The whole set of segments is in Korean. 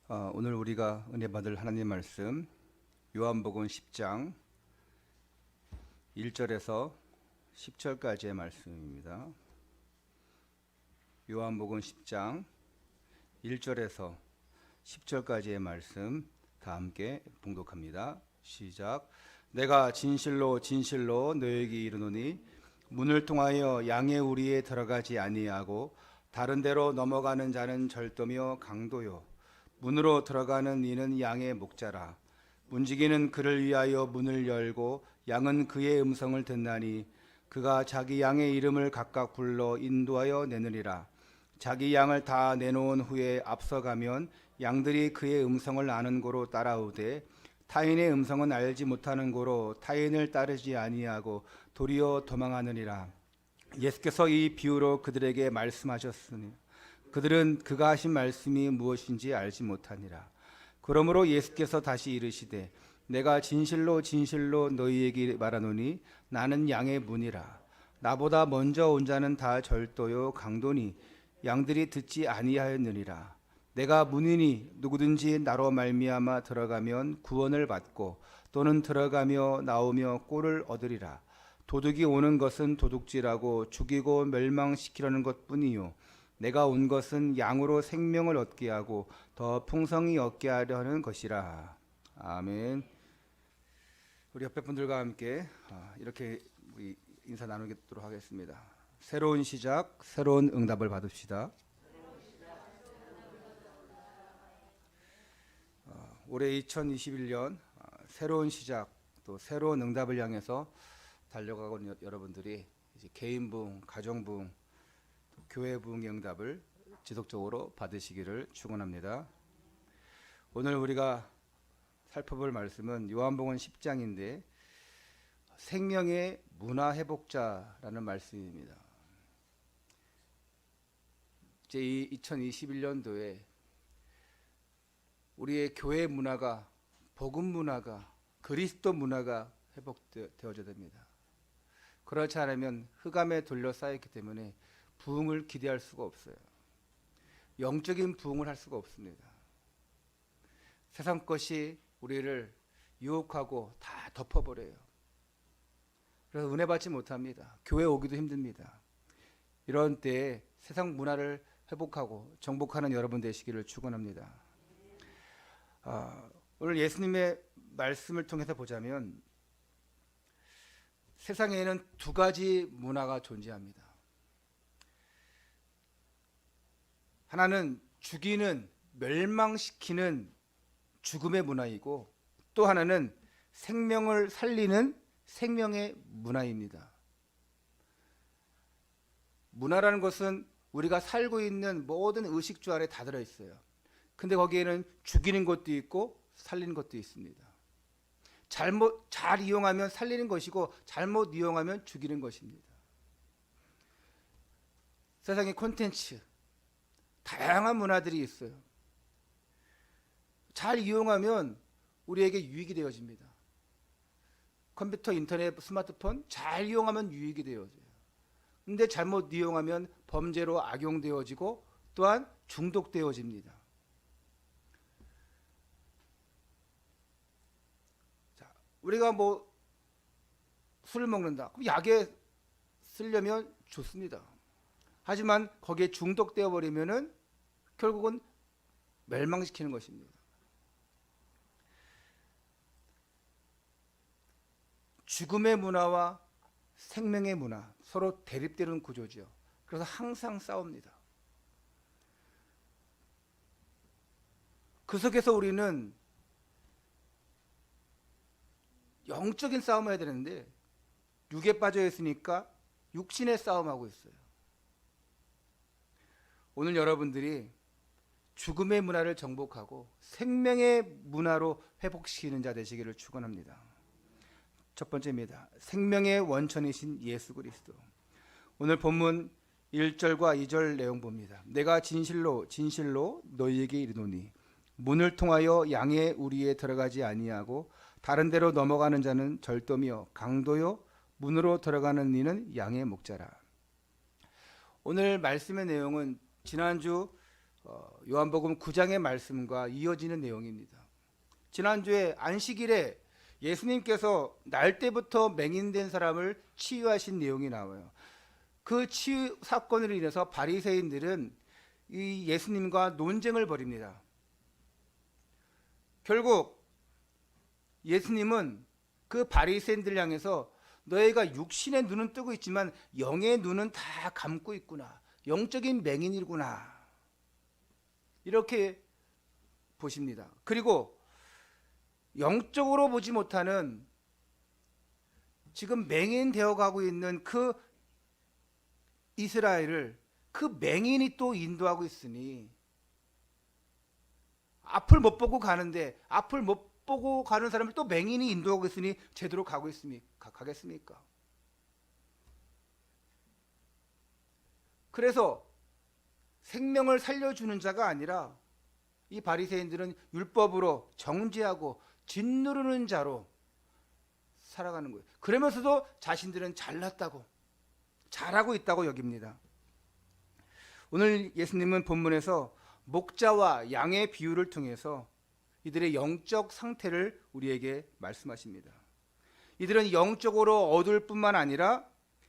오늘 우리가 은혜 받을 하나님 말씀 요한복음 10장 1절에서 10절까지의 말씀입니다. 요한복음 10장 1절에서 10절까지의 말씀 다 함께 봉독합니다. 시작. 내가 진실로 진실로 너에게 이르노니 문을 통하여 양의 우리에 들어가지 아니하고 다른 데로 넘어가는 자는 절도며 강도요 문으로 들어가는 이는 양의 목자라. 문지기는 그를 위하여 문을 열고 양은 그의 음성을 듣나니 그가 자기 양의 이름을 각각 불러 인도하여 내느니라. 자기 양을 다 내놓은 후에 앞서가면 양들이 그의 음성을 아는 고로 따라오되 타인의 음성은 알지 못하는 고로 타인을 따르지 아니하고 도리어 도망하느니라. 예수께서 이 비유로 그들에게 말씀하셨으니 그들은 그가 하신 말씀이 무엇인지 알지 못하니라. 그러므로 예수께서 다시 이르시되 내가 진실로 진실로 너희에게 말하노니 나는 양의 문이라. 나보다 먼저 온 자는 다 절도요 강도니 양들이 듣지 아니하였느니라. 내가 문이니 누구든지 나로 말미암아 들어가면 구원을 받고 또는 들어가며 나오며 꼴을 얻으리라. 도둑이 오는 것은 도둑질하고 죽이고 멸망시키려는 것뿐이요 내가 온 것은 양으로 생명을 얻게 하고 더 풍성히 얻게 하려 하는 것이라. 아멘. 우리 옆에 분들과 함께 이렇게 우리 인사 나누도록 하겠습니다. 새로운 시작, 새로운 응답을 받읍시다. 올해 2021년 새로운 시작 또 새로운 응답을 향해서 달려가고 있는 여러분들이 이제 개인 부흥, 가정 부흥, 교회 부흥의 응답을 지속적으로 받으시기를 축원합니다. 오늘 우리가 살펴볼 말씀은 요한복음 10장인데 생명의 문화 회복자라는 말씀입니다. 이제 이 2021년도에 우리의 교회 문화가 복음 문화가 그리스도 문화가 회복되어져야 됩니다. 그렇지 않으면 흑암에 둘러싸였기 때문에 부흥을 기대할 수가 없어요. 영적인 부흥을 할 수가 없습니다. 세상 것이 우리를 유혹하고 다 덮어버려요. 그래서 은혜 받지 못합니다. 교회 오기도 힘듭니다. 이런 때에 세상 문화를 회복하고 정복하는 여러분 되시기를 축원합니다. 오늘 예수님의 말씀을 통해서 보자면 세상에는 두 가지 문화가 존재합니다. 하나는 죽이는, 멸망시키는 죽음의 문화이고 또 하나는 생명을 살리는 생명의 문화입니다. 문화라는 것은 우리가 살고 있는 모든 의식주 안에 다 들어있어요. 근데 거기에는 죽이는 것도 있고 살리는 것도 있습니다. 잘 이용하면 살리는 것이고 잘못 이용하면 죽이는 것입니다. 세상의 콘텐츠 다양한 문화들이 있어요. 잘 이용하면 우리에게 유익이 되어집니다. 컴퓨터, 인터넷, 스마트폰 잘 이용하면 유익이 되어져요. 근데 잘못 이용하면 범죄로 악용되어지고 또한 중독되어집니다. 자, 우리가 술을 먹는다. 그럼 약에 쓰려면 좋습니다. 하지만 거기에 중독되어 버리면은 결국은 멸망시키는 것입니다. 죽음의 문화와 생명의 문화 서로 대립되는 구조죠. 그래서 항상 싸웁니다. 그 속에서 우리는 영적인 싸움을 해야 되는데 육에 빠져 있으니까 육신의 싸움하고 있어요. 오늘 여러분들이 죽음의 문화를 정복하고 생명의 문화로 회복시키는 자 되시기를 축원합니다. 첫 번째입니다. 생명의 원천이신 예수 그리스도. 오늘 본문 1절과 2절 내용 봅니다. 내가 진실로 진실로 너희에게 이르노니 문을 통하여 양의 우리에 들어가지 아니하고 다른 데로 넘어가는 자는 절도며 강도요 문으로 들어가는 이는 양의 목자라. 오늘 말씀의 내용은 지난주 요한복음 9장의 말씀과 이어지는 내용입니다. 지난주에 안식일에 예수님께서 날 때부터 맹인된 사람을 치유하신 내용이 나와요. 그 치유 사건으로 인해서 바리새인들은 이 예수님과 논쟁을 벌입니다. 결국 예수님은 그 바리새인들 향해서 너희가 육신의 눈은 뜨고 있지만 영의 눈은 다 감고 있구나. 영적인 맹인이구나. 이렇게 보십니다. 그리고 영적으로 보지 못하는 지금 맹인 되어 가고 있는 그 이스라엘을 그 맹인이 또 인도하고 있으니 앞을 못 보고 가는데 앞을 못 보고 가는 사람을 또 맹인이 인도하고 있으니 제대로 가겠습니까? 그래서 생명을 살려주는 자가 아니라 이 바리새인들은 율법으로 정죄하고 짓누르는 자로 살아가는 거예요. 그러면서도 자신들은 잘났다고 잘하고 있다고 여깁니다. 오늘 예수님은 본문에서 목자와 양의 비유를 통해서 이들의 영적 상태를 우리에게 말씀하십니다. 이들은 영적으로 어두울 뿐만 아니라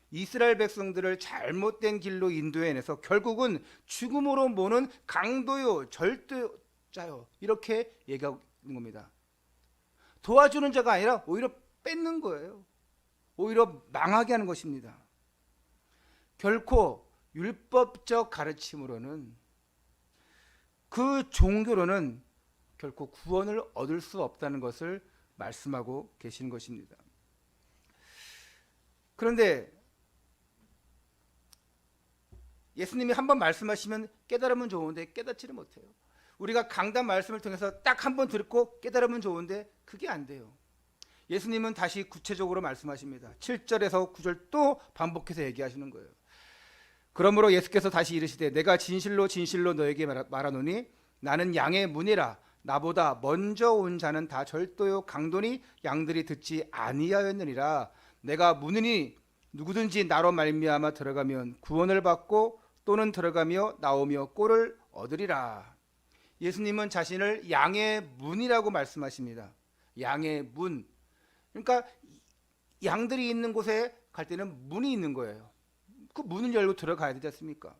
이스라엘 백성들을 잘못된 길로 인도해내서 결국은 죽음으로 모는 강도요 절도자요 이렇게 얘기하는 겁니다. 도와주는 자가 아니라 오히려 뺏는 거예요. 오히려 망하게 하는 것입니다. 결코 율법적 가르침으로는 그 종교로는 결코 구원을 얻을 수 없다는 것을 말씀하고 계시는 것입니다. 그런데 예수님이 한번 말씀하시면 깨달으면 좋은데 깨닫지를 못해요. 우리가 강단 말씀을 통해서 딱 한 번 듣고 깨달으면 좋은데 그게 안 돼요. 예수님은 다시 구체적으로 말씀하십니다. 7절에서 9절 또 반복해서 얘기하시는 거예요. 그러므로 예수께서 다시 이르시되 내가 진실로 진실로 너에게 말하노니 나는 양의 문이라. 나보다 먼저 온 자는 다 절도요 강도니 양들이 듣지 아니하였느니라. 내가 문이니 누구든지 나로 말미암아 들어가면 구원을 받고 또는 들어가며 나오며 꼴을 얻으리라. 예수님은 자신을 양의 문이라고 말씀하십니다. 양의 문. 그러니까 양들이 있는 곳에 갈 때는 문이 있는 거예요. 그 문을 열고 들어가야 되지 않습니까?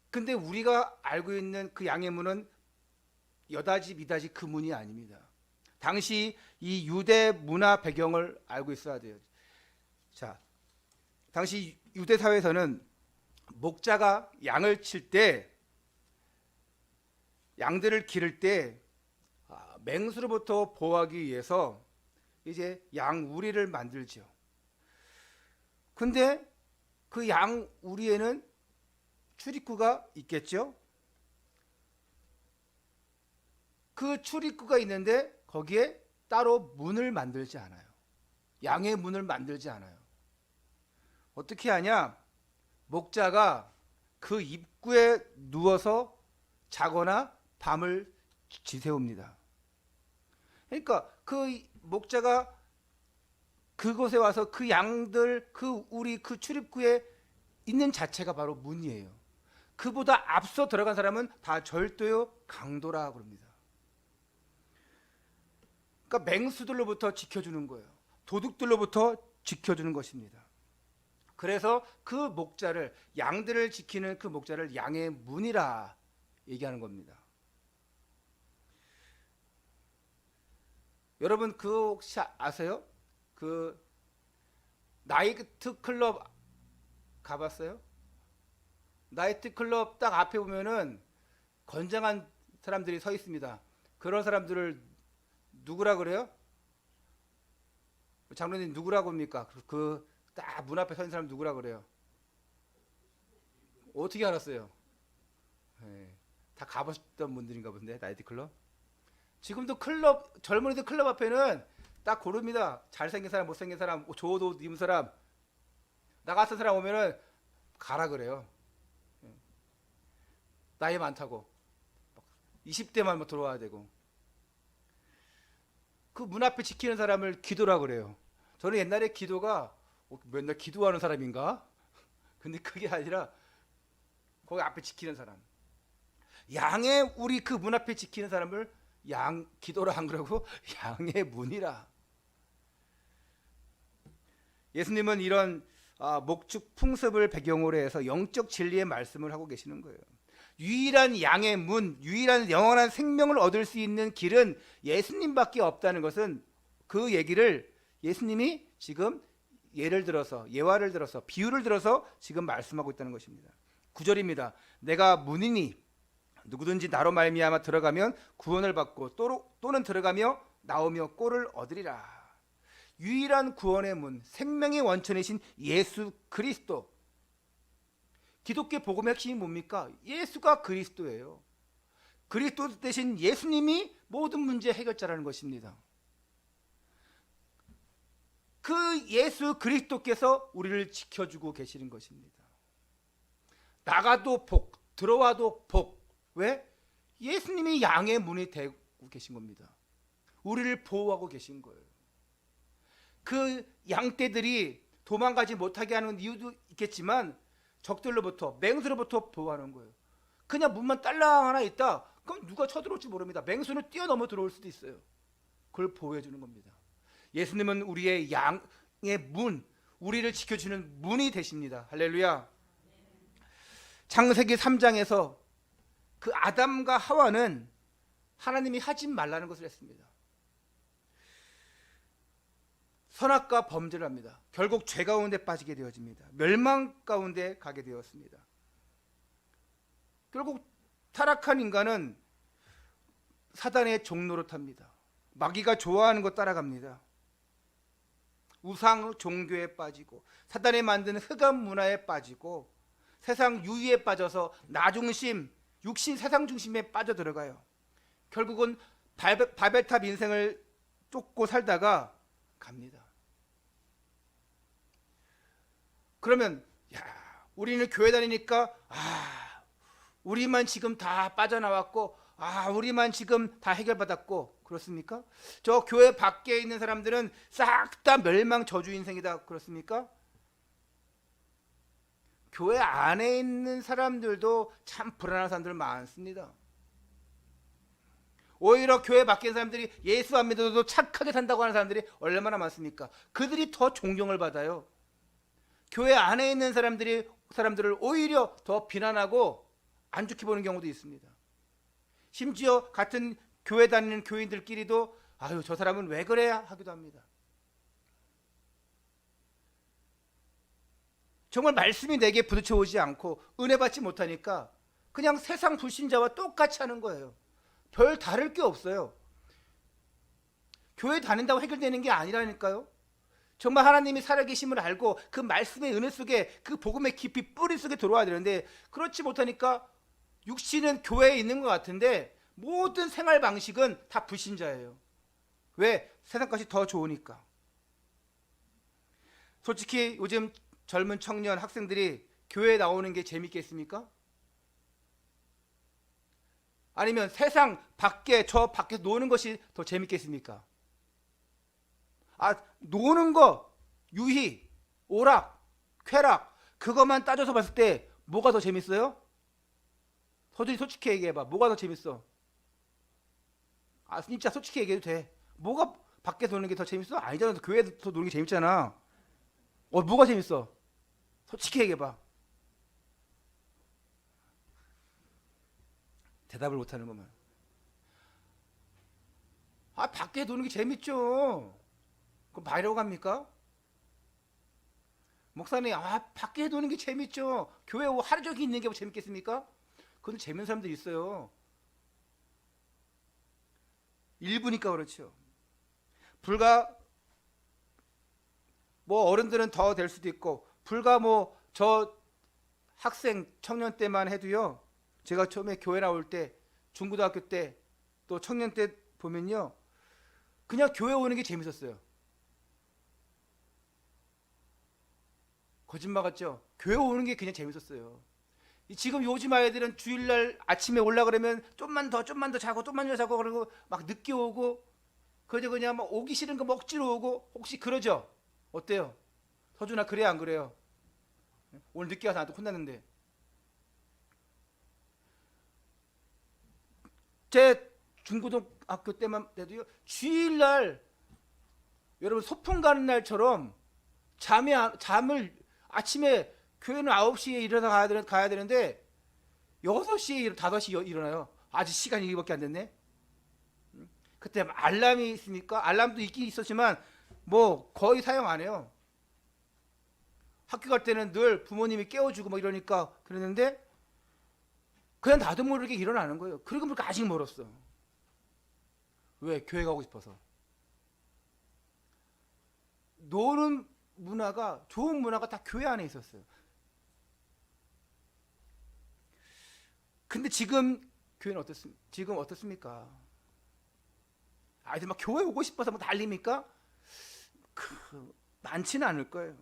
근데 우리가 알고 있는 그 양의 문은 여다지 미다지 그 문이 아닙니다. 당시 이 유대 문화 배경을 알고 있어야 돼요. 자, 당시 유대 사회에서는 목자가 양을 칠 때, 양들을 기를 때 맹수로부터 보호하기 위해서 이제 양 우리를 만들죠. 근데 그 양 우리에는 출입구가 있겠죠. 그 출입구가 있는데 거기에 따로 문을 만들지 않아요. 양의 문을 만들지 않아요. 어떻게 하냐? 목자가 그 입구에 누워서 자거나 밤을 지새웁니다. 그러니까 그 목자가 그곳에 와서 그 양들 그 우리 그 출입구에 있는 자체가 바로 문이에요. 그보다 앞서 들어간 사람은 다 절도요 강도라 그럽니다. 그러니까 맹수들로부터 지켜주는 거예요. 도둑들로부터 지켜주는 것입니다. 그래서 그 목자를 양들을 지키는 그 목자를 양의 문이라 얘기하는 겁니다. 여러분 그 혹시 아세요? 그 나이트 클럽 가봤어요? 나이트 클럽 딱 앞에 보면은 건장한 사람들이 서 있습니다. 그런 사람들을 누구라 그래요? 장로님 누구라고 합니까? 그 딱 문 앞에 서 있는 사람 누구라 그래요? 어떻게 알았어요? 네, 다 가보셨던 분들인가 본데 나이트 클럽? 지금도 클럽 젊은이들 클럽 앞에는 딱 고릅니다. 잘생긴 사람, 못생긴 사람, 좋아도 입은 사람, 나갔던 사람 오면은 가라 그래요. 나이 많다고 20대만 들어와야 되고 그 문 앞에 지키는 사람을 기도라 그래요. 저는 옛날에 기도가 맨날 기도하는 사람인가? 근데 그게 아니라 거기 앞에 지키는 사람. 양의 우리 그 문 앞에 지키는 사람을 양 기도라 안 그러고 양의 문이라. 예수님은 이런 목축 풍습을 배경으로 해서 영적 진리의 말씀을 하고 계시는 거예요. 유일한 양의 문, 유일한 영원한 생명을 얻을 수 있는 길은 예수님밖에 없다는 것은 그 얘기를 예수님이 지금 예를 들어서 예화를 들어서 비유를 들어서 지금 말씀하고 있다는 것입니다. 9절입니다. 내가 문이니 누구든지 나로 말미암아 들어가면 구원을 받고 또는 들어가며 나오며 꼴을 얻으리라. 유일한 구원의 문, 생명의 원천이신 예수 그리스도. 기독교 복음의 핵심이 뭡니까? 예수가 그리스도예요. 그리스도 대신 예수님이 모든 문제 해결자라는 것입니다. 그 예수 그리스도께서 우리를 지켜주고 계시는 것입니다. 나가도 복, 들어와도 복. 왜? 예수님이 양의 문이 되고 계신 겁니다. 우리를 보호하고 계신 거예요. 그 양떼들이 도망가지 못하게 하는 이유도 있겠지만 적들로부터, 맹수로부터 보호하는 거예요. 그냥 문만 딸랑 하나 있다, 그럼 누가 쳐들어올지 모릅니다. 맹수는 뛰어넘어 들어올 수도 있어요. 그걸 보호해 주는 겁니다. 예수님은 우리의 양의 문, 우리를 지켜주는 문이 되십니다. 할렐루야. 창세기 3장에서 그 아담과 하와는 하나님이 하지 말라는 것을 했습니다. 선악과 범죄를 합니다. 결국 죄 가운데 빠지게 되어집니다. 멸망 가운데 가게 되었습니다. 결국 타락한 인간은 사단의 종로로 탑니다. 마귀가 좋아하는 것 따라갑니다. 우상 종교에 빠지고 사단이 만든 흑암 문화에 빠지고 세상 유의에 빠져서 나중심, 육신 세상 중심에 빠져들어가요. 결국은 바벨탑 인생을 쫓고 살다가 갑니다. 그러면 우리는 교회 다니니까 우리만 지금 다 빠져나왔고 우리만 지금 다 해결받았고 그렇습니까? 저 교회 밖에 있는 사람들은 싹 다 멸망 저주 인생이다 그렇습니까? 교회 안에 있는 사람들도 참 불안한 사람들 많습니다. 오히려 교회 밖에 있는 사람들이 예수 안 믿어도 착하게 산다고 하는 사람들이 얼마나 많습니까? 그들이 더 존경을 받아요. 교회 안에 있는 사람들을 오히려 더 비난하고 안 좋게 보는 경우도 있습니다. 심지어 같은 교회 다니는 교인들끼리도 아유 저 사람은 왜 그래 하기도 합니다. 정말 말씀이 내게 부딪혀 오지 않고 은혜 받지 못하니까 그냥 세상 불신자와 똑같이 하는 거예요. 별 다를 게 없어요. 교회 다닌다고 해결되는 게 아니라니까요. 정말 하나님이 살아계심을 알고 그 말씀의 은혜 속에 그 복음의 깊이 뿌리 속에 들어와야 되는데 그렇지 못하니까 육신은 교회에 있는 것 같은데 모든 생활 방식은 다 불신자예요. 왜? 세상까지 더 좋으니까. 솔직히 요즘 젊은 청년 학생들이 교회에 나오는 게 재밌겠습니까? 아니면 세상 밖에 저 밖에서 노는 것이 더 재밌겠습니까? 노는 거, 유희, 오락, 쾌락 그것만 따져서 봤을 때 뭐가 더 재밌어요? 서준이 솔직히 얘기해봐. 뭐가 더 재밌어? 진짜 솔직히 얘기해도 돼. 뭐가 밖에서 노는 게 더 재밌어? 아니잖아. 교회에서 노는 게 재밌잖아. 뭐가 재밌어? 솔직히 얘기해봐. 대답을 못하는구만. 밖에 노는 게 재밌죠. 그럼 바이러고 갑니까? 목사님, 밖에 노는 게 재밌죠. 교회 하루 종일 있는 게 뭐 재밌겠습니까? 그건 재밌는 사람들이 있어요. 일부니까 그렇죠. 불과 뭐 어른들은 더 될 수도 있고 불과 뭐 저 학생 청년 때만 해도요. 제가 처음에 교회 나올 때 중고등학교 때 또 청년 때 보면요. 그냥 교회 오는 게 재밌었어요. 거짓말 같죠? 교회 오는 게 그냥 재밌었어요. 지금 요즘 아이들은 주일날 아침에 올라 그러면 좀만 더 자고 그러고 막 늦게 오고 그냥 막 오기 싫은 거 억지로 오고 혹시 그러죠? 어때요? 서준아 그래요 안 그래요? 오늘 늦게 와서 나도 혼났는데 제 중고등학교 때만 해도요, 주일날 여러분 소풍 가는 날처럼 잠을 아침에 교회는 9시에 일어나 가야 되는데 6시에 5시에 일어나요. 아직 시간이 이밖에 안 됐네. 그때 알람이 있습니까? 알람도 있긴 있었지만 뭐 거의 사용 안 해요. 학교 갈 때는 늘 부모님이 깨워주고 막 이러니까 그랬는데 그냥 나도 모르게 일어나는 거예요. 그리고 보니까 아직 멀었어. 왜? 교회 가고 싶어서. 노는 문화가, 좋은 문화가 다 교회 안에 있었어요. 근데 지금 교회는 지금 어떻습니까? 아이들 막 교회 오고 싶어서 막 난립니까? 많지는 않을 거예요.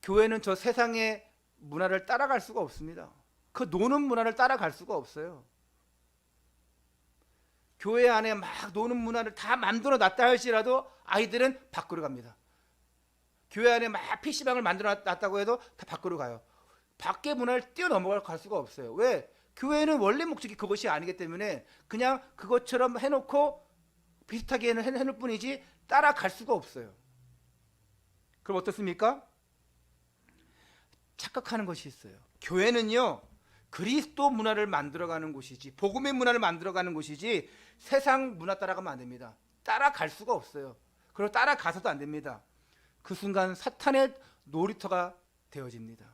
교회는 저 세상의 문화를 따라갈 수가 없습니다. 그 노는 문화를 따라갈 수가 없어요. 교회 안에 막 노는 문화를 다 만들어 놨다 할지라도 아이들은 밖으로 갑니다. 교회 안에 막 PC방을 만들어 놨다고 해도 다 밖으로 가요. 밖의 문화를 뛰어넘어갈 수가 없어요. 왜? 교회는 원래 목적이 그것이 아니기 때문에 그냥 그것처럼 해놓고 비슷하게 해놓을 뿐이지 따라갈 수가 없어요. 그럼 어떻습니까? 착각하는 것이 있어요. 교회는요, 그리스도 문화를 만들어가는 곳이지, 복음의 문화를 만들어가는 곳이지 세상 문화 따라가면 안 됩니다. 따라갈 수가 없어요. 그리고 따라가서도 안 됩니다. 그 순간 사탄의 놀이터가 되어집니다.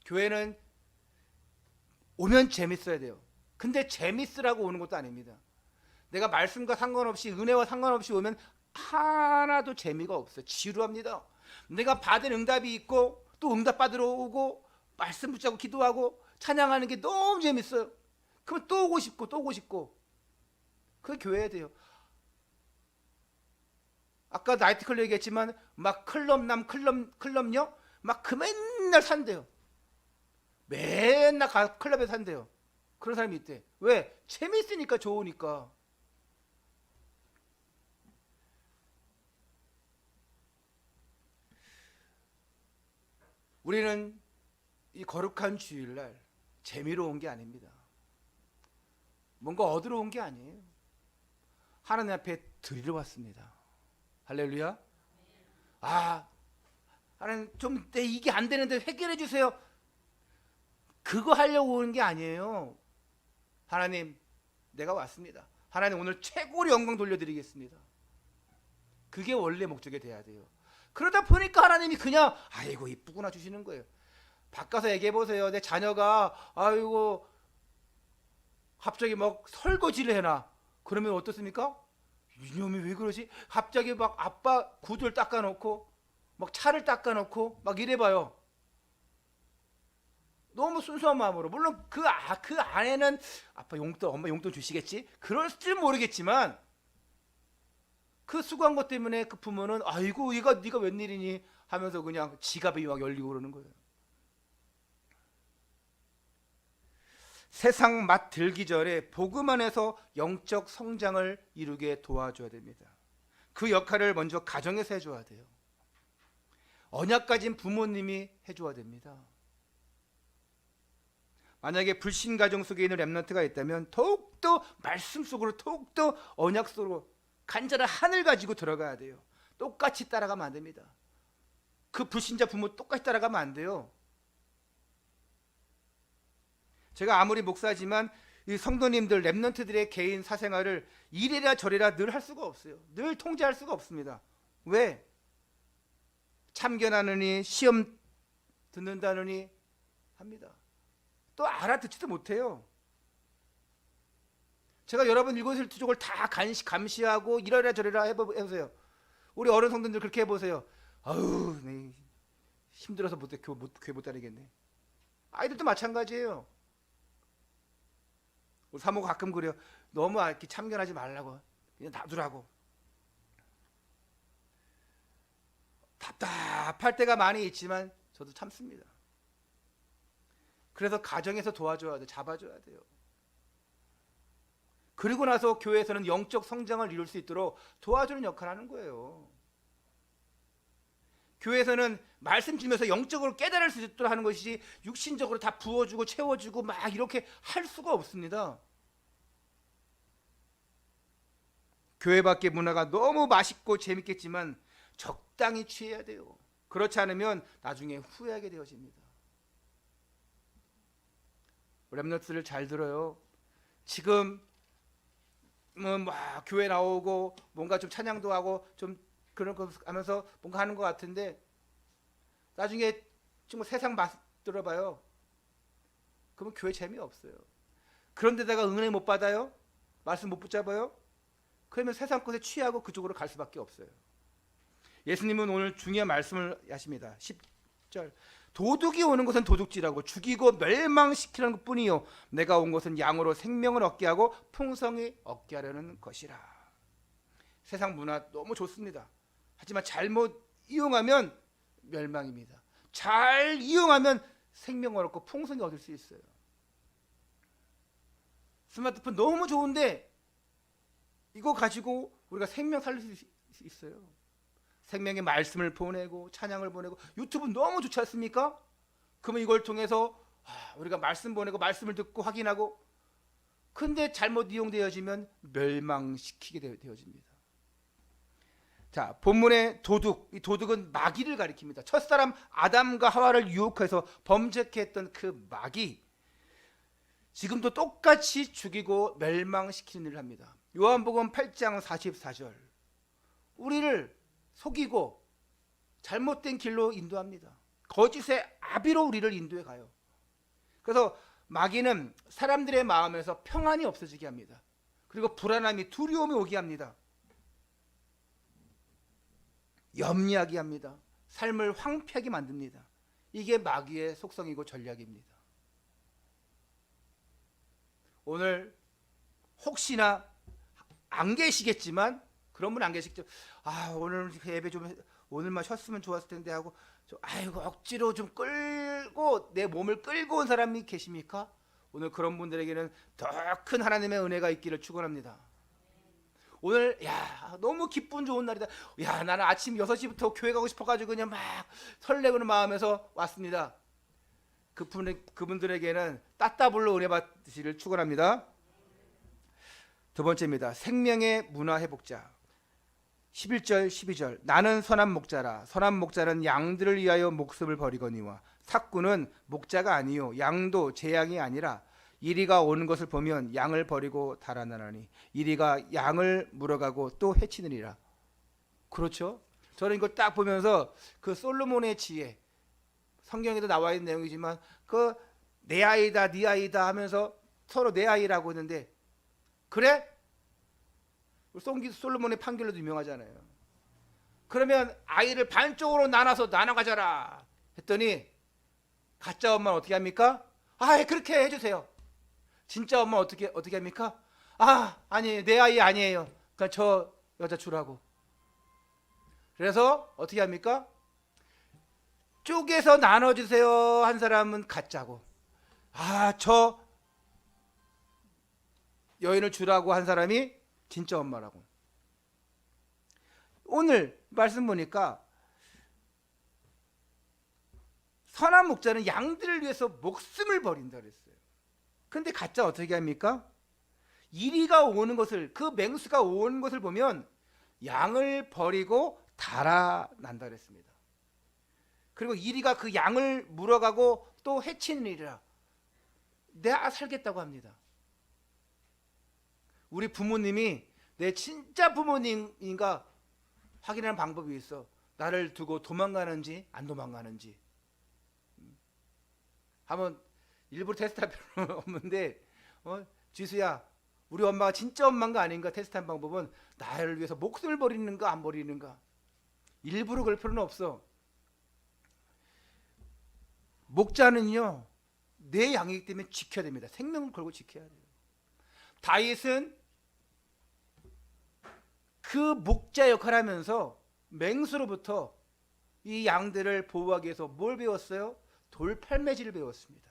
교회는 오면 재밌어야 돼요. 근데 재밌으라고 오는 것도 아닙니다. 내가 말씀과 상관없이, 은혜와 상관없이 오면 하나도 재미가 없어요. 지루합니다. 내가 받은 응답이 있고 또 응답 받으러 오고 말씀 붙잡고 기도하고 찬양하는 게 너무 재밌어요. 그럼 또 오고 싶고 또 오고 싶고. 그게 교회야 돼요. 아까 나이트클럽 얘기했지만 막 클럽남 클럽녀 막 그 맨날 산대요. 맨날 클럽에 산대요. 그런 사람이 있대. 왜? 재밌으니까, 좋으니까. 우리는 이 거룩한 주일날 재미로 온 게 아닙니다. 뭔가 얻으러 온 게 아니에요. 하나님 앞에 드리러 왔습니다. 할렐루야. 하나님 좀 이게 안 되는데 해결해 주세요. 그거 하려고 오는 게 아니에요. 하나님, 내가 왔습니다. 하나님, 오늘 최고의 영광 돌려드리겠습니다. 그게 원래 목적이 돼야 돼요. 그러다 보니까 하나님이 그냥 아이고 이쁘구나 주시는 거예요. 바꿔서 얘기해 보세요. 내 자녀가 아이고 갑자기 막 설거지를 해놔. 그러면 어떻습니까? 이놈이 왜 그러지? 갑자기 막 아빠 구두를 닦아놓고 막 차를 닦아놓고 막 이래봐요. 너무 순수한 마음으로. 물론 그 안에는 아빠 용돈, 엄마 용돈 주시겠지? 그럴지 모르겠지만 그 수고한 것 때문에 그 부모는 아이고 네가 웬일이니 하면서 그냥 지갑이 막 열리고 그러는 거예요. 세상 맛 들기 전에 복음 안에서 영적 성장을 이루게 도와줘야 됩니다. 그 역할을 먼저 가정에서 해줘야 돼요. 언약 가진 부모님이 해줘야 됩니다. 만약에 불신 가정 속에 있는 렘넌트가 있다면 더욱더 말씀 속으로, 더욱더 언약 속으로 간절한 한을 가지고 들어가야 돼요. 똑같이 따라가면 안 됩니다. 그 불신자 부모 똑같이 따라가면 안 돼요. 제가 아무리 목사지만 이 성도님들, 렘넌트들의 개인 사생활을 이래라 저래라 늘 할 수가 없어요. 늘 통제할 수가 없습니다. 왜? 참견하느니 시험 듣는다느니 합니다. 또 알아듣지도 못해요. 제가 여러분 일거수일투족을 다 감시하고 이러라 저러라 해보세요. 우리 어른 성도님들 그렇게 해보세요. 아유, 네, 힘들어서 교회 못 다니겠네. 아이들도 마찬가지예요. 우리 사모가 가끔 그래요. 너무 이렇게 참견하지 말라고, 그냥 놔두라고. 답답할 때가 많이 있지만 저도 참습니다. 그래서 가정에서 도와줘야 돼요. 잡아줘야 돼요. 그리고 나서 교회에서는 영적 성장을 이룰 수 있도록 도와주는 역할을 하는 거예요. 교회에서는 말씀 들으면서 영적으로 깨달을 수 있도록 하는 것이지 육신적으로 다 부어주고 채워주고 막 이렇게 할 수가 없습니다. 교회 밖의 문화가 너무 맛있고 재밌겠지만 적당히 취해야 돼요. 그렇지 않으면 나중에 후회하게 되어집니다. 렘넌트를 잘 들어요. 지금 뭐 교회 나오고 뭔가 좀 찬양도 하고 좀 그런 거 하면서 뭔가 하는 것 같은데 나중에 정말 세상 맛 들어봐요. 그러면 교회 재미없어요. 그런데다가 은혜 못 받아요? 말씀 못 붙잡아요? 그러면 세상 것에 취하고 그쪽으로 갈 수밖에 없어요. 예수님은 오늘 중요한 말씀을 하십니다. 10절 도둑이 오는 것은 도둑질하고 죽이고 멸망시키는 것뿐이요 내가 온 것은 양으로 생명을 얻게 하고 풍성히 얻게 하려는 것이라. 세상 문화 너무 좋습니다. 하지만 잘못 이용하면 멸망입니다. 잘 이용하면 생명을 얻고 풍성히 얻을 수 있어요. 스마트폰 너무 좋은데 이거 가지고 우리가 생명 살릴 수 있어요. 생명의 말씀을 보내고 찬양을 보내고 유튜브 너무 좋지 않습니까? 그러면 이걸 통해서 우리가 말씀 보내고 말씀을 듣고 확인하고 근데 잘못 이용되어지면 멸망시키게 되어집니다. 자, 본문의 도둑, 이 도둑은 마귀를 가리킵니다. 첫사람 아담과 하와를 유혹해서 범죄케 했던 그 마귀 지금도 똑같이 죽이고 멸망시키는 일을 합니다. 요한복음 8장 44절 우리를 속이고 잘못된 길로 인도합니다. 거짓의 아비로 우리를 인도해 가요. 그래서 마귀는 사람들의 마음에서 평안이 없어지게 합니다. 그리고 불안함이 두려움이 오게 합니다. 염려하게 합니다. 삶을 황폐하게 만듭니다. 이게 마귀의 속성이고 전략입니다. 오늘 혹시나 안 계시겠지만 그런 분 안 계시겠죠. 오늘 예배 좀 오늘만 쉬었으면 좋았을 텐데 하고 억지로 좀 끌고 내 몸을 끌고 온 사람이 계십니까? 오늘 그런 분들에게는 더 큰 하나님의 은혜가 있기를 축원합니다. 오늘 너무 기쁜 좋은 날이다. 나는 아침 6시부터 교회 가고 싶어가지고 그냥 막 설레는 마음에서 왔습니다. 그분들에게는 따따블로 은혜 받으시를 축원합니다. 두 번째입니다. 생명의 문화 회복자. 11절 12절 나는 선한 목자라 선한 목자는 양들을 위하여 목숨을 버리거니와 삭구는 목자가 아니요 양도 제 양이 아니라 이리가 오는 것을 보면 양을 버리고 달아나나니 이리가 양을 물어가고 또 해치느니라. 그렇죠? 저는 이걸 딱 보면서 그 솔로몬의 지혜 성경에도 나와 있는 내용이지만 그 내 아이다 네 아이다 하면서 서로 내 아이라고 했는데 그래? 솔로몬의 판결로도 유명하잖아요. 그러면 아이를 반쪽으로 나눠서 나눠 가져라 했더니 가짜 엄마는 어떻게 합니까? 그렇게 해주세요. 진짜 엄마는 어떻게 합니까? 아니 내 아이 아니에요. 그러니까 저 여자 주라고. 그래서 어떻게 합니까? 쪼개서 나눠주세요 한 사람은 가짜고 저 여인을 주라고 한 사람이 진짜 엄마라고. 오늘 말씀 보니까 선한 목자는 양들을 위해서 목숨을 버린다 그랬어요. 근데 가짜 어떻게 합니까? 이리가 오는 것을 그 맹수가 오는 것을 보면 양을 버리고 달아난다 그랬습니다. 그리고 이리가 그 양을 물어가고 또 해치는 일이라 내가 살겠다고 합니다. 우리 부모님이 내 진짜 부모님인가 확인하는 방법이 있어. 나를 두고 도망가는지 안 도망가는지. 한번 일부러 테스트할 필요는 없는데 지수야 우리 엄마가 진짜 엄마인가 아닌가 테스트한 방법은 나를 위해서 목숨을 버리는가 안 버리는가. 일부러 그럴 필요는 없어. 목자는요 내 양이기 때문에 지켜야 됩니다. 생명을 걸고 지켜야 돼요. 다윗은 그 목자 역할을 하면서 맹수로부터 이 양들을 보호하기 위해서 뭘 배웠어요? 돌팔매질을 배웠습니다.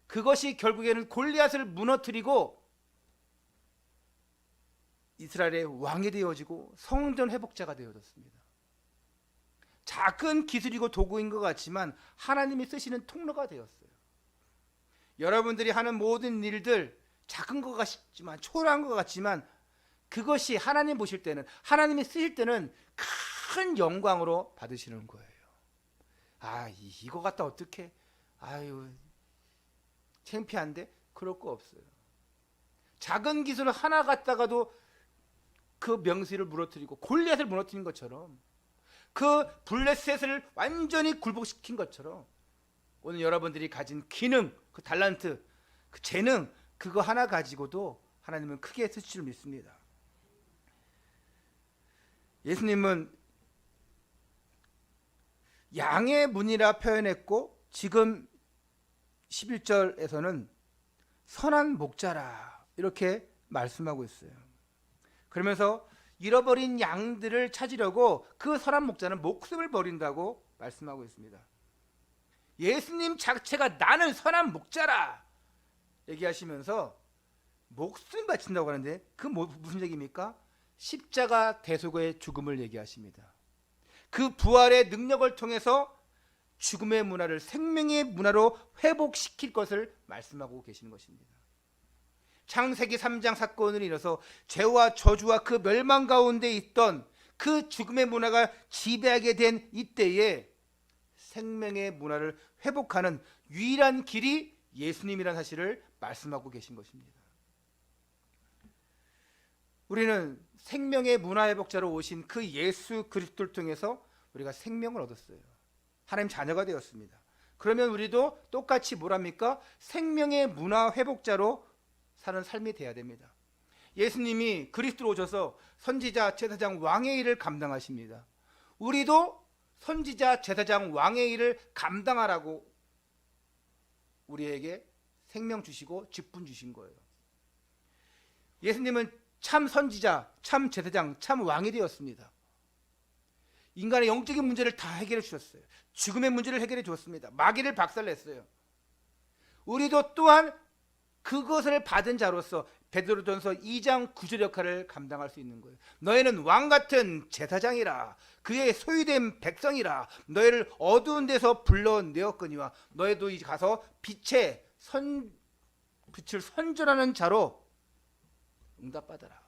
그것이 결국에는 골리앗을 무너뜨리고 이스라엘의 왕이 되어지고 성전 회복자가 되어졌습니다. 작은 기술이고 도구인 것 같지만 하나님이 쓰시는 통로가 되었어요. 여러분들이 하는 모든 일들 작은 것 같지만 초라한 것 같지만 그것이 하나님 보실 때는, 하나님이 쓰실 때는 큰 영광으로 받으시는 거예요. 아, 이거 갖다 어떻게, 아유 창피한데? 그럴 거 없어요. 작은 기술 하나 갖다가도 그 명수를 무너뜨리고 골리앗을 무너뜨린 것처럼, 그 블레셋을 완전히 굴복시킨 것처럼 오늘 여러분들이 가진 기능, 그 달란트, 그 재능, 그거 하나 가지고도 하나님은 크게 쓰실 줄 믿습니다. 예수님은 양의 문이라 표현했고 지금 11절에서는 선한 목자라 이렇게 말씀하고 있어요. 그러면서 잃어버린 양들을 찾으려고 그 선한 목자는 목숨을 버린다고 말씀하고 있습니다. 예수님 자체가 나는 선한 목자라 얘기하시면서 목숨 바친다고 하는데 그 무슨 얘기입니까? 십자가 대속의 죽음을 얘기하십니다. 그 부활의 능력을 통해서 죽음의 문화를 생명의 문화로 회복시킬 것을 말씀하고 계시는 것입니다. 창세기 3장 사건을 인해서 죄와 저주와 그 멸망 가운데 있던 그 죽음의 문화가 지배하게 된 이때에 생명의 문화를 회복하는 유일한 길이 예수님이라는 사실을 말씀하고 계신 것입니다. 우리는 생명의 문화 회복자로 오신 그 예수 그리스도를 통해서 우리가 생명을 얻었어요. 하나님 자녀가 되었습니다. 그러면 우리도 똑같이 뭐랍니까? 생명의 문화 회복자로 사는 삶이 돼야 됩니다. 예수님이 그리스도로 오셔서 선지자, 제사장, 왕의 일을 감당하십니다. 우리도 선지자, 제사장, 왕의 일을 감당하라고 우리에게 생명 주시고 직분 주신 거예요. 예수님은 참 선지자, 참 제사장, 참 왕이 되었습니다. 인간의 영적인 문제를 다 해결해 주셨어요. 죽음의 문제를 해결해 주었습니다. 마귀를 박살냈어요. 우리도 또한 그것을 받은 자로서 베드로전서 2장 9절 역할을 감당할 수 있는 거예요. 너희는 왕같은 제사장이라, 그의 소유된 백성이라, 너희를 어두운 데서 불러내었거니와 너희도 이제 가서 빛을 선전하는 자로 응답받아라.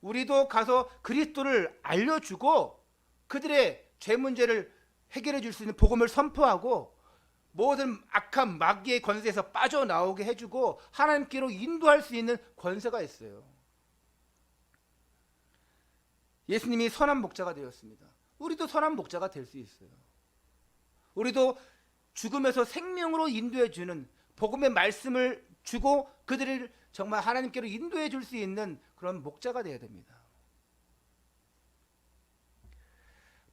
우리도 가서 그리스도를 알려주고 그들의 죄 문제를 해결해 줄 수 있는 복음을 선포하고 모든 악한 마귀의 권세에서 빠져나오게 해주고 하나님께로 인도할 수 있는 권세가 있어요. 예수님이 선한 목자가 되었습니다. 우리도 선한 목자가 될 수 있어요. 우리도 죽음에서 생명으로 인도해 주는 복음의 말씀을 주고 그들을 정말 하나님께로 인도해 줄 수 있는 그런 목자가 되어야 됩니다.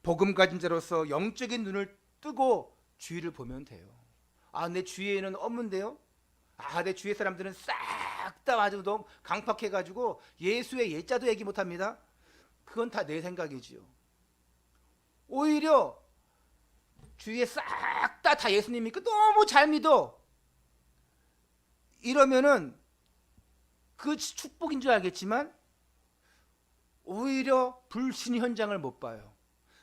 복음 가진 자로서 영적인 눈을 뜨고 주위를 보면 돼요. 아, 내 주위에는 없는데요? 아, 내 주위의 사람들은 싹 다 아주 너무 강팍해가지고 예수의 예자도 얘기 못합니다. 그건 다 내 생각이지요. 오히려 주위에 싹 다 예수님 믿고 너무 잘 믿어. 이러면은 그 축복인 줄 알겠지만 오히려 불신 현장을 못 봐요.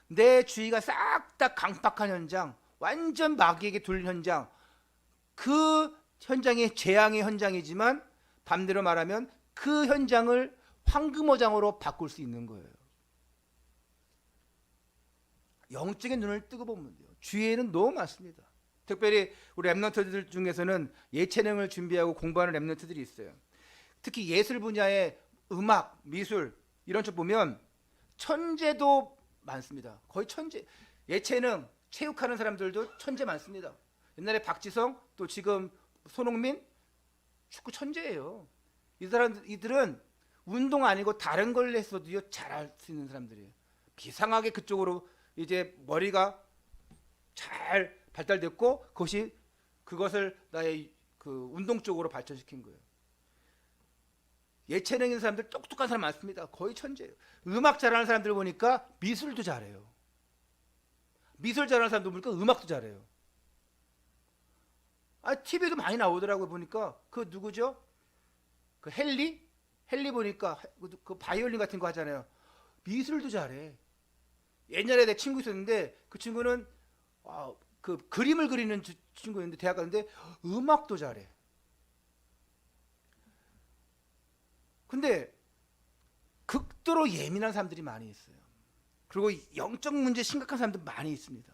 내 주위가 싹 다 강팍한 현장, 완전 마귀에게 둘린 현장, 그 현장이 재앙의 현장이지만 반대로 말하면 그 현장을 황금어장으로 바꿀 수 있는 거예요. 영적인 눈을 뜨고 보면 돼요. 주위에는 너무 많습니다. 특별히 우리 랩런트들 중에서는 예체능을 준비하고 공부하는 랩런트들이 있어요. 특히 예술 분야의 음악, 미술 이런 쪽 보면 천재도 많습니다. 거의 천재. 예체능, 체육하는 사람들도 천재 많습니다. 옛날에 박지성, 또 지금 손흥민 축구 천재예요. 이들은 운동 아니고 다른 걸 했어도요 잘할 수 있는 사람들이에요. 비상하게 그쪽으로 이제 머리가 잘 발달됐고 그것을 나의 그 운동 쪽으로 발전시킨 거예요. 예체능 있는 사람들 똑똑한 사람 많습니다. 거의 천재예요. 음악 잘하는 사람들 보니까 미술도 잘해요. 미술 잘하는 사람들 보니까 음악도 잘해요. 아, TV에도 많이 나오더라고요. 보니까 그 누구죠? 그 헨리 보니까 그 바이올린 같은 거 하잖아요. 미술도 잘해. 옛날에 내 친구 있었는데 그 친구는 그 그림을 그리는 친구였는데 대학 갔는데 음악도 잘해. 근데 극도로 예민한 사람들이 많이 있어요. 그리고 영적 문제 심각한 사람들 많이 있습니다.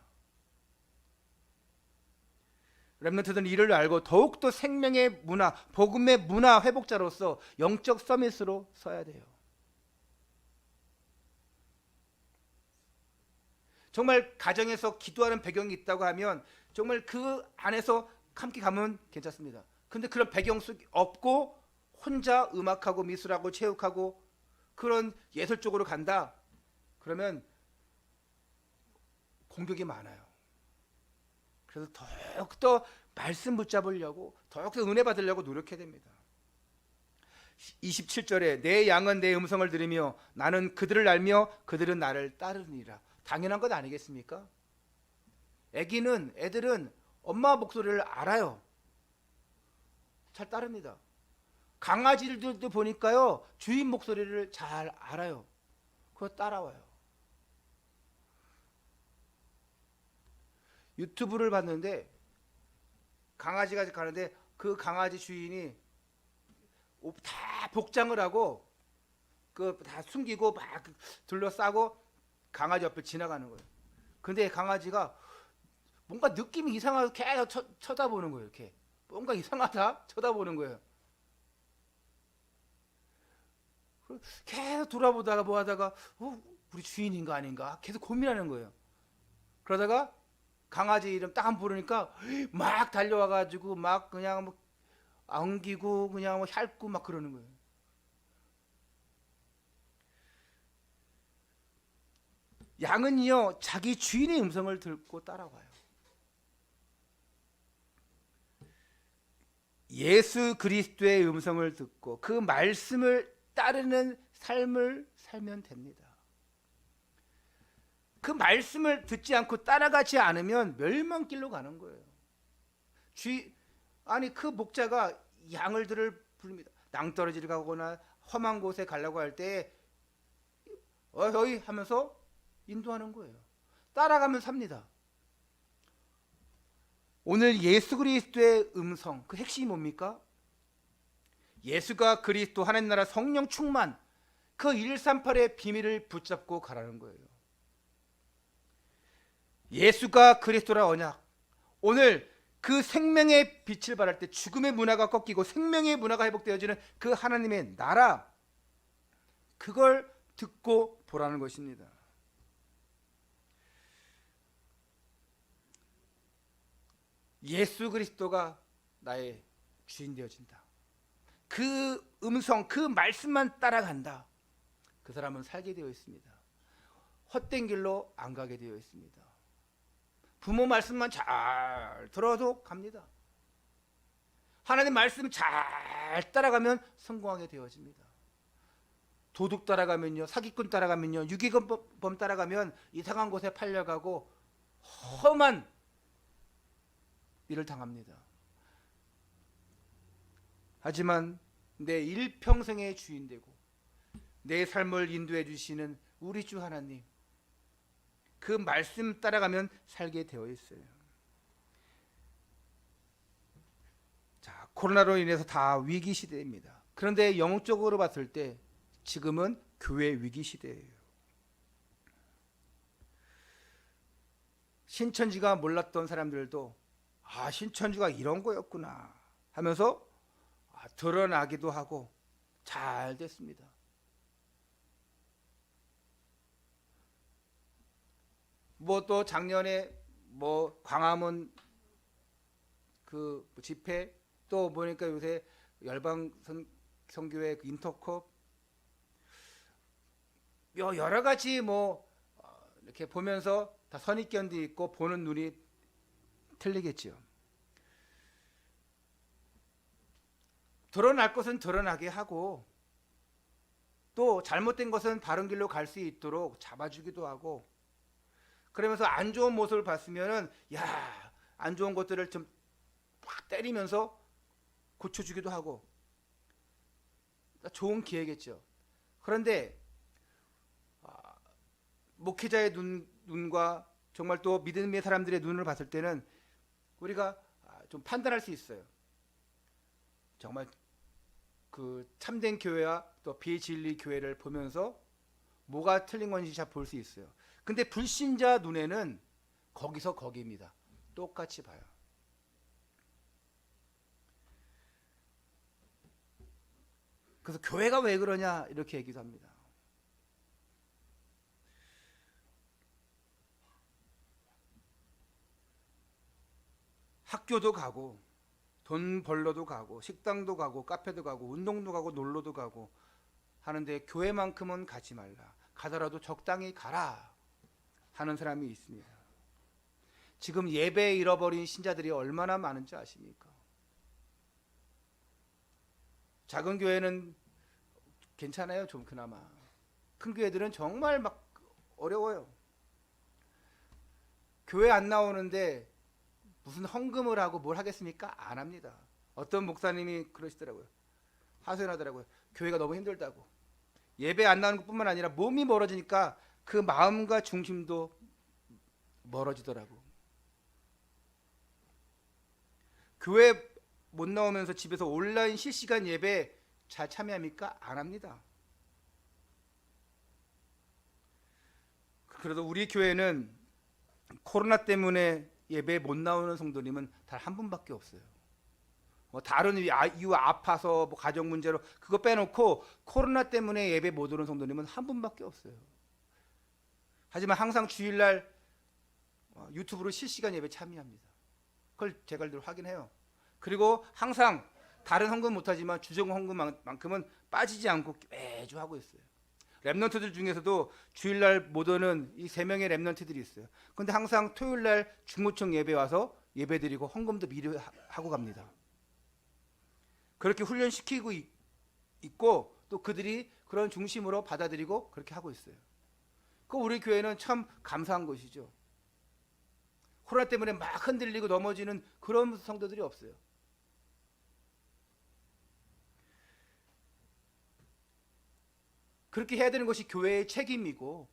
렘넌트들은 이를 알고 더욱더 생명의 문화, 복음의 문화 회복자로서 영적 서밋으로 서야 돼요. 정말 가정에서 기도하는 배경이 있다고 하면 정말 그 안에서 함께 가면 괜찮습니다. 근데 그런 배경 속이 없고 혼자 음악하고 미술하고 체육하고 그런 예술 쪽으로 간다. 그러면 공격이 많아요. 그래서 더욱더 말씀 붙잡으려고 더욱더 은혜 받으려고 노력해야 됩니다. 27절에 내 양은 내 음성을 들으며 나는 그들을 알며 그들은 나를 따르니라. 당연한 것 아니겠습니까? 애들은 엄마 목소리를 알아요. 잘 따릅니다. 강아지들도 보니까요 주인 목소리를 잘 알아요. 그거 따라와요. 유튜브를 봤는데 강아지가 가는데 그 강아지 주인이 다 복장을 하고 그 다 숨기고 막 둘러싸고 강아지 옆을 지나가는 거예요. 근데 강아지가 뭔가 느낌이 이상하게 계속 쳐다보는 거예요. 이렇게 뭔가 이상하다 쳐다보는 거예요. 계속 돌아보다가 뭐 하다가 우리 주인인가 아닌가 계속 고민하는 거예요. 그러다가 강아지 이름 딱 한 번 부르니까 막 달려와가지고 막 그냥 뭐 안기고 그냥 뭐 핥고 막 그러는 거예요. 양은요 자기 주인의 음성을 듣고 따라와요. 예수 그리스도의 음성을 듣고 그 말씀을 따르는 삶을 살면 됩니다. 그 말씀을 듣지 않고 따라가지 않으면 멸망길로 가는 거예요. 아니 그 목자가 양들을 부릅니다. 낭떠러지를 가거나 험한 곳에 가려고 할 때 어이 하면서 인도하는 거예요. 따라가면 삽니다. 오늘 예수 그리스도의 음성 그 핵심이 뭡니까? 예수가 그리스도 하나님 나라 성령 충만 그 138의 비밀을 붙잡고 가라는 거예요. 예수가 그리스도라 언약. 오늘 그 생명의 빛을 발할 때 죽음의 문화가 꺾이고 생명의 문화가 회복되어지는 그 하나님의 나라 그걸 듣고 보라는 것입니다. 예수 그리스도가 나의 주인 되어진다. 그 음성 그 말씀만 따라간다. 그 사람은 살게 되어 있습니다. 헛된 길로 안 가게 되어 있습니다. 부모 말씀만 잘 들어도 갑니다. 하나님 말씀 잘 따라가면 성공하게 되어집니다. 도둑 따라가면요, 사기꾼 따라가면요, 유기범 따라가면 이상한 곳에 팔려가고 험한 일을 당합니다. 하지만 내 일평생의 주인 되고 내 삶을 인도해 주시는 우리 주 하나님 그 말씀 따라가면 살게 되어 있어요. 자, 코로나로 인해서 다 위기 시대입니다. 그런데 영적으로 봤을 때 지금은 교회 위기 시대예요. 신천지가 몰랐던 사람들도 신천지가 이런 거였구나 하면서 드러나기도 하고 잘 됐습니다. 뭐 또 작년에 뭐 광화문 그 집회 또 보니까 요새 열방 선교회 그 인터컵 여러 가지 뭐 이렇게 보면서 다 선입견도 있고 보는 눈이 틀리겠죠. 드러날 것은 드러나게 하고 또 잘못된 것은 바른 길로 갈 수 있도록 잡아주기도 하고 그러면서 안 좋은 모습을 봤으면은 안 좋은 것들을 좀 팍 때리면서 고쳐주기도 하고 좋은 기회겠죠. 그런데 목회자의 눈과 정말 또 믿음의 사람들의 눈을 봤을 때는 우리가 좀 판단할 수 있어요. 정말 그 참된 교회와 또 비진리 교회를 보면서 뭐가 틀린 건지 잘 볼 수 있어요. 근데 불신자 눈에는 거기서 거기입니다. 똑같이 봐요. 그래서 교회가 왜 그러냐 이렇게 얘기도 합니다. 학교도 가고 돈 벌러도 가고 식당도 가고 카페도 가고 운동도 가고 놀러도 가고 하는데 교회만큼은 가지 말라. 가더라도 적당히 가라 하는 사람이 있습니다. 지금 예배에 잃어버린 신자들이 얼마나 많은지 아십니까? 작은 교회는 괜찮아요. 좀 그나마. 큰 교회들은 정말 막 어려워요. 교회 안 나오는데 무슨 헌금을 하고 뭘 하겠습니까? 안 합니다. 어떤 목사님이 그러시더라고요. 하소연하더라고요. 교회가 너무 힘들다고. 예배 안 나오는 것뿐만 아니라 몸이 멀어지니까 그 마음과 중심도 멀어지더라고. 교회 못 나오면서 집에서 온라인 실시간 예배 잘 참여합니까? 안 합니다. 그래도 우리 교회는 코로나 때문에 예배 못 나오는 성도님은 단 한 분밖에 없어요. 뭐 다른 이유 아파서 뭐 가정 문제로 그거 빼놓고 코로나 때문에 예배 못 오는 성도님은 한 분밖에 없어요. 하지만 항상 주일날 유튜브로 실시간 예배 참여합니다. 그걸 제가 늘 확인해요. 그리고 항상 다른 헌금 못하지만 주정 헌금만큼은 빠지지 않고 매주 하고 있어요. 랩넌트들 중에서도 주일날 못 오는 이 3명의 랩넌트들이 있어요. 근데 항상 토요일날 중무청 예배 와서 예배드리고 헌금도 미리 하고 갑니다. 그렇게 훈련시키고 있고 또 그들이 그런 중심으로 받아들이고 그렇게 하고 있어요. 그 우리 교회는 참 감사한 것이죠. 코로나 때문에 막 흔들리고 넘어지는 그런 성도들이 없어요. 그렇게 해야 되는 것이 교회의 책임이고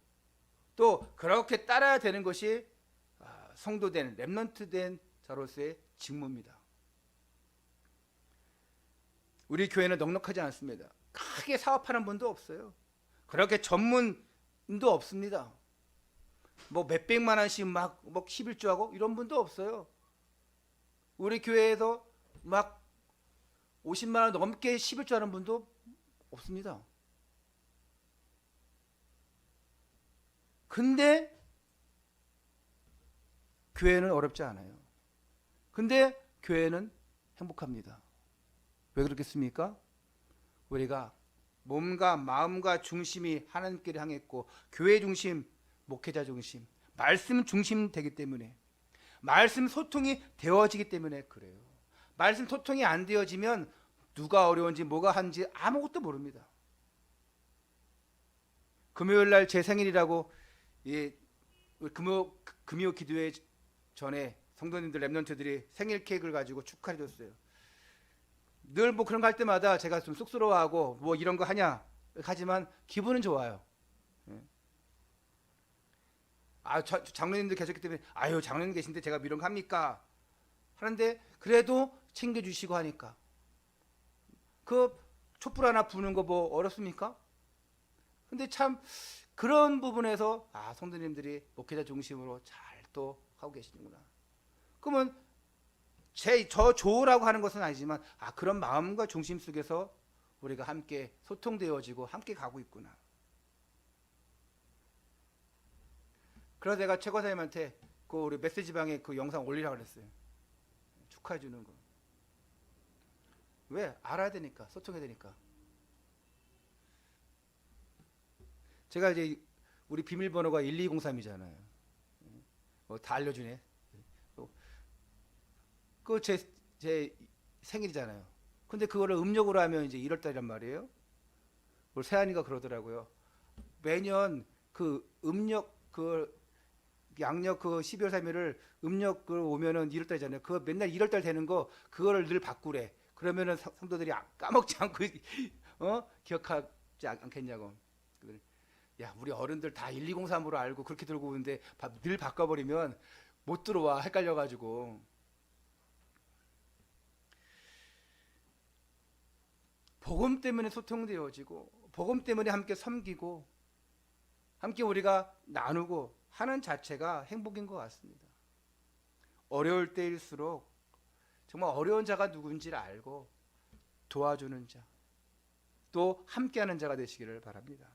또 그렇게 따라야 되는 것이 성도된 렘넌트된 자로서의 직무입니다. 우리 교회는 넉넉하지 않습니다. 크게 사업하는 분도 없어요. 그렇게 전문도 없습니다. 뭐 몇백만 원씩 막 11조하고 이런 분도 없어요. 우리 교회에서 막 50만 원 넘게 11조 하는 분도 없습니다. 근데 교회는 어렵지 않아요. 근데 교회는 행복합니다. 왜 그렇겠습니까? 우리가 몸과 마음과 중심이 하나님께를 향했고 교회 중심, 목회자 중심, 말씀 중심 되기 때문에 말씀 소통이 되어지기 때문에 그래요. 말씀 소통이 안 되어지면 누가 어려운지 뭐가 한지 아무것도 모릅니다. 금요일 날 제 생일이라고 금요 기도회 전에 성도님들 랩런트들이 생일 케이크를 가지고 축하해 줬어요. 늘 뭐 그런 거 할 때마다 제가 좀 쑥스러워하고 뭐 이런 거 하냐 하지만 기분은 좋아요. 장로님들 계셨기 때문에 아유 장로님 계신데 제가 이런 거 합니까? 하는데 그래도 챙겨주시고 하니까 그 촛불 하나 부는 거 뭐 어렵습니까? 근데 참 그런 부분에서 성도님들이 목회자 중심으로 잘 또 하고 계시는구나. 그러면 저 좋으라고 하는 것은 아니지만 그런 마음과 중심 속에서 우리가 함께 소통되어지고 함께 가고 있구나. 그래서 내가 최고사님한테 그 우리 메시지방에 그 영상 올리라고 그랬어요. 축하해 주는 거. 왜? 알아야 되니까, 소통해야 되니까. 제가 이제 우리 비밀번호가 1203이잖아요. 다 알려주네. 그 제 생일이잖아요. 근데 그거를 음력으로 하면 이제 1월달이란 말이에요. 우리 세안이가 그러더라고요. 매년 그 음력 그 양력 그 12월 3일을 음력 그 오면은 1월달이잖아요. 그거 맨날 1월달 되는 거 그거를 늘 바꾸래. 그러면은 성도들이 까먹지 않고 기억하지 않겠냐고. 야, 우리 어른들 다 1203으로 알고 그렇게 들고 오는데 늘 바꿔버리면 못 들어와. 헷갈려가지고. 복음 때문에 소통되어지고 복음 때문에 함께 섬기고 함께 우리가 나누고 하는 자체가 행복인 것 같습니다. 어려울 때일수록 정말 어려운 자가 누군지를 알고 도와주는 자, 또 함께하는 자가 되시기를 바랍니다.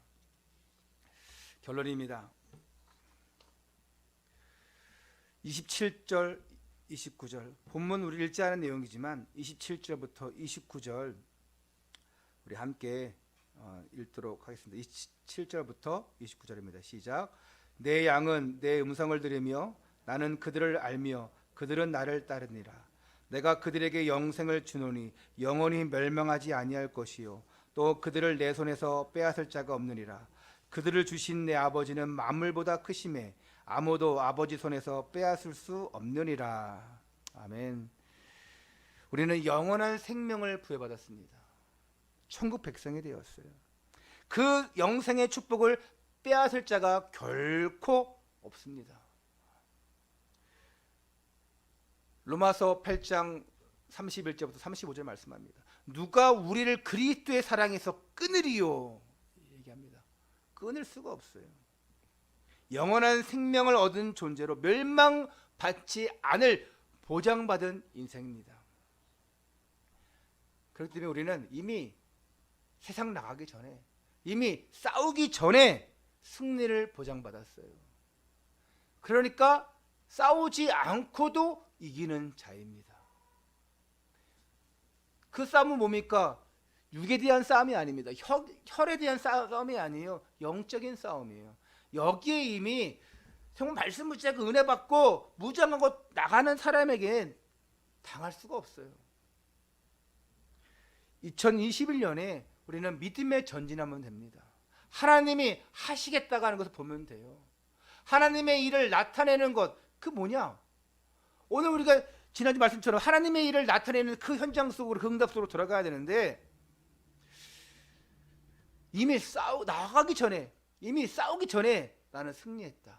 결론입니다. 27절, 29절 본문 우리 읽지 않은 내용이지만 27절부터 29절 우리 함께 읽도록 하겠습니다. 27절부터 29절입니다. 시작. 내 양은 내 음성을 들으며 나는 그들을 알며 그들은 나를 따르니라. 내가 그들에게 영생을 주노니 영원히 멸망하지 아니할 것이요 또 그들을 내 손에서 빼앗을 자가 없느니라. 그들을 주신 내 아버지는 만물보다 크심에 아무도 아버지 손에서 빼앗을 수 없느니라. 아멘. 우리는 영원한 생명을 부여받았습니다. 천국 백성이 되었어요. 그 영생의 축복을 빼앗을 자가 결코 없습니다. 로마서 8장 31절부터 35절 말씀합니다. 누가 우리를 그리스도의 사랑에서 끊으리요? 얘기합니다. 끊을 수가 없어요. 영원한 생명을 얻은 존재로 멸망받지 않을 보장받은 인생입니다. 그렇기 때문에 우리는 이미 세상 나가기 전에 이미 싸우기 전에 승리를 보장받았어요. 그러니까 싸우지 않고도 이기는 자입니다. 그 싸움은 뭡니까? 육에 대한 싸움이 아닙니다. 혈에 대한 싸움이 아니에요. 영적인 싸움이에요. 여기에 이미 정말 말씀 붙잡고 은혜 받고 무장하고 나가는 사람에겐 당할 수가 없어요. 2021년에 우리는 믿음에 전진하면 됩니다. 하나님이 하시겠다고 하는 것을 보면 돼요. 하나님의 일을 나타내는 것, 그 뭐냐? 오늘 우리가 지난주 말씀처럼 하나님의 일을 나타내는 그 현장 속으로, 그 응답 속으로 들어가야 되는데 이미 나가기 전에, 이미 싸우기 전에 나는 승리했다.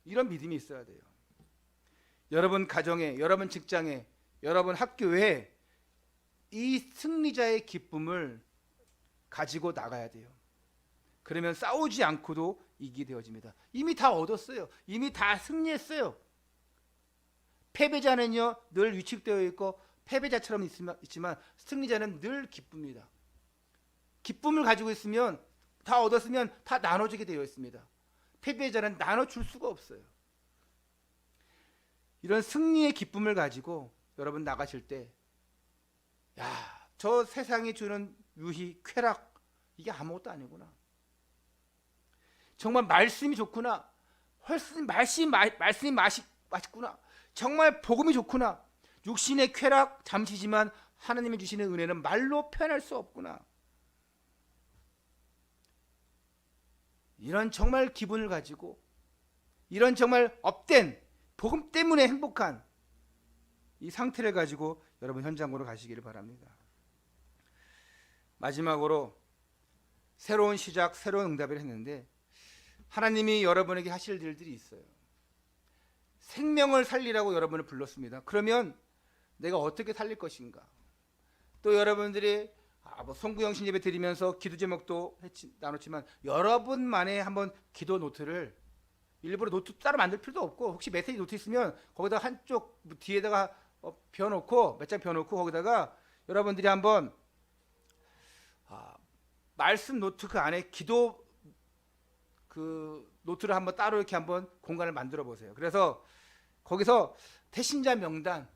이런 믿음이 있어야 돼요. 여러분 가정에, 여러분 직장에, 여러분 학교에 이 승리자의 기쁨을 가지고 나가야 돼요. 그러면 싸우지 않고도 이기게 되어집니다. 이미 다 얻었어요. 이미 다 승리했어요. 패배자는요 늘 위축되어 있고 패배자처럼 있지만 승리자는 늘 기쁩니다. 기쁨을 가지고 있으면 다 얻었으면 다 나눠주게 되어 있습니다. 패배자는 나눠줄 수가 없어요. 이런 승리의 기쁨을 가지고 여러분 나가실 때, 야, 저 세상이 주는 유희, 쾌락, 이게 아무것도 아니구나. 정말 말씀이 좋구나. 훨씬 말씀이 맛있구나. 정말 복음이 좋구나. 육신의 쾌락 잠시지만 하나님이 주시는 은혜는 말로 표현할 수 없구나. 이런 정말 기분을 가지고, 이런 정말 업된 복음 때문에 행복한 이 상태를 가지고 여러분 현장으로 가시기를 바랍니다. 마지막으로 새로운 시작, 새로운 응답을 했는데 하나님이 여러분에게 하실 일들이 있어요. 생명을 살리라고 여러분을 불렀습니다. 그러면 내가 어떻게 살릴 것인가? 또 여러분들이 뭐 송구영신 예배 드리면서 기도 제목도 나눴지만 여러분만의 한번 기도 노트를 일부러 노트 따로 만들 필요도 없고, 혹시 메시지 노트 있으면 거기다 한쪽 뒤에다가 벼놓고, 몇 장 벼놓고 거기다가 여러분들이 한번 말씀 노트 그 안에 기도 그 노트를 한번 따로 이렇게 한번 공간을 만들어 보세요. 그래서 거기서 태신자 명단,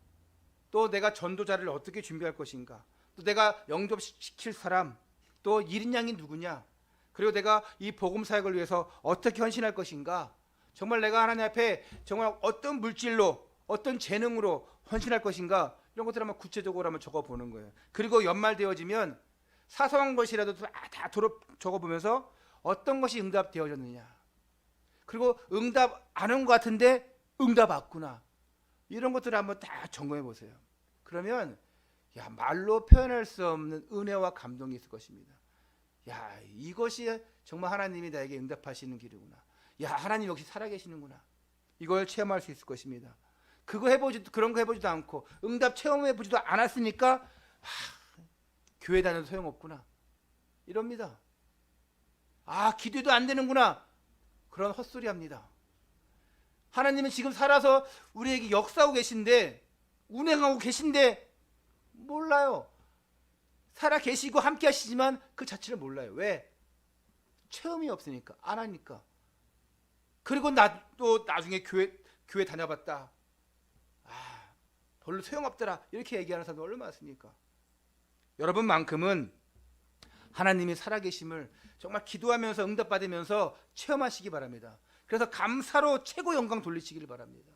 또 내가 전도자를 어떻게 준비할 것인가, 또 내가 영접시킬 사람, 또 일인 양이 누구냐, 그리고 내가 이 복음 사역을 위해서 어떻게 헌신할 것인가, 정말 내가 하나님 앞에 정말 어떤 물질로, 어떤 재능으로 헌신할 것인가, 이런 것들을 한번 구체적으로 한번 적어보는 거예요. 그리고 연말 되어지면 사소한 것이라도 다 적어보면서 어떤 것이 응답되어졌느냐, 그리고 응답 안 온 것 같은데 응답 왔구나, 이런 것들을 한번 다 점검해 보세요. 그러면 말로 표현할 수 없는 은혜와 감동이 있을 것입니다. 야, 이것이 정말 하나님이 나에게 응답하시는 길이구나. 야, 하나님 역시 살아계시는구나. 이걸 체험할 수 있을 것입니다. 그런 거 해보지도 않고 응답 체험해보지도 않았으니까 교회 다녀도 소용없구나 이럽니다. 기도도 안 되는구나, 그런 헛소리 합니다. 하나님은 지금 살아서 우리에게 역사하고 계신데, 운행하고 계신데 몰라요. 살아 계시고 함께 하시지만 그 자체를 몰라요. 왜? 체험이 없으니까, 안 하니까. 그리고 또 나중에 교회 다녀봤다, 별로 소용없더라, 이렇게 얘기하는 사람도 얼마나 많습니까? 여러분만큼은 하나님이 살아계심을 정말 기도하면서 응답받으면서 체험하시기 바랍니다. 그래서 감사로 최고 영광 돌리시기를 바랍니다.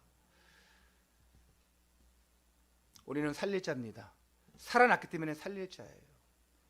우리는 살릴 자입니다. 살아났기 때문에 살릴 자예요.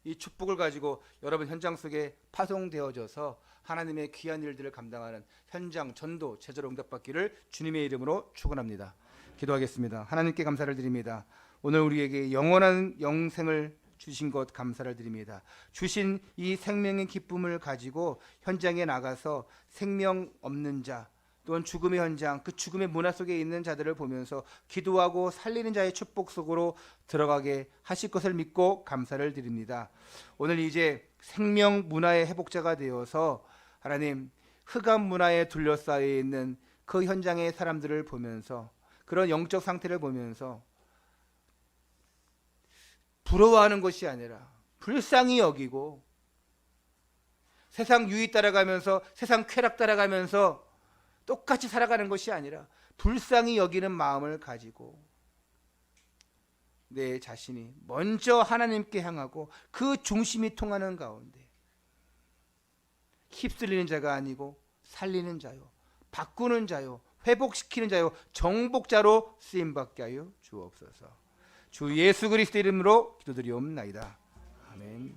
이 축복을 가지고 여러분 현장 속에 파송되어져서 하나님의 귀한 일들을 감당하는 현장 전도 제자로 응답받기를 주님의 이름으로 축원합니다. 기도하겠습니다. 하나님께 감사를 드립니다. 오늘 우리에게 영원한 영생을 주신 것 감사를 드립니다. 주신 이 생명의 기쁨을 가지고 현장에 나가서 생명 없는 자, 또는 죽음의 현장, 그 죽음의 문화 속에 있는 자들을 보면서 기도하고 살리는 자의 축복 속으로 들어가게 하실 것을 믿고 감사를 드립니다. 오늘 이제 생명 문화의 회복자가 되어서 하나님, 흑암 문화에 둘러싸여 있는 그 현장의 사람들을 보면서, 그런 영적 상태를 보면서 부러워하는 것이 아니라 불쌍히 여기고, 세상 유의 따라가면서, 세상 쾌락 따라가면서 똑같이 살아가는 것이 아니라 불쌍히 여기는 마음을 가지고 내 자신이 먼저 하나님께 향하고 그 중심이 통하는 가운데 휩쓸리는 자가 아니고 살리는 자요, 바꾸는 자요, 회복시키는 자요, 정복자로 쓰임받게 하여 주옵소서. 주 예수 그리스도 이름으로 기도드리옵나이다. 아멘.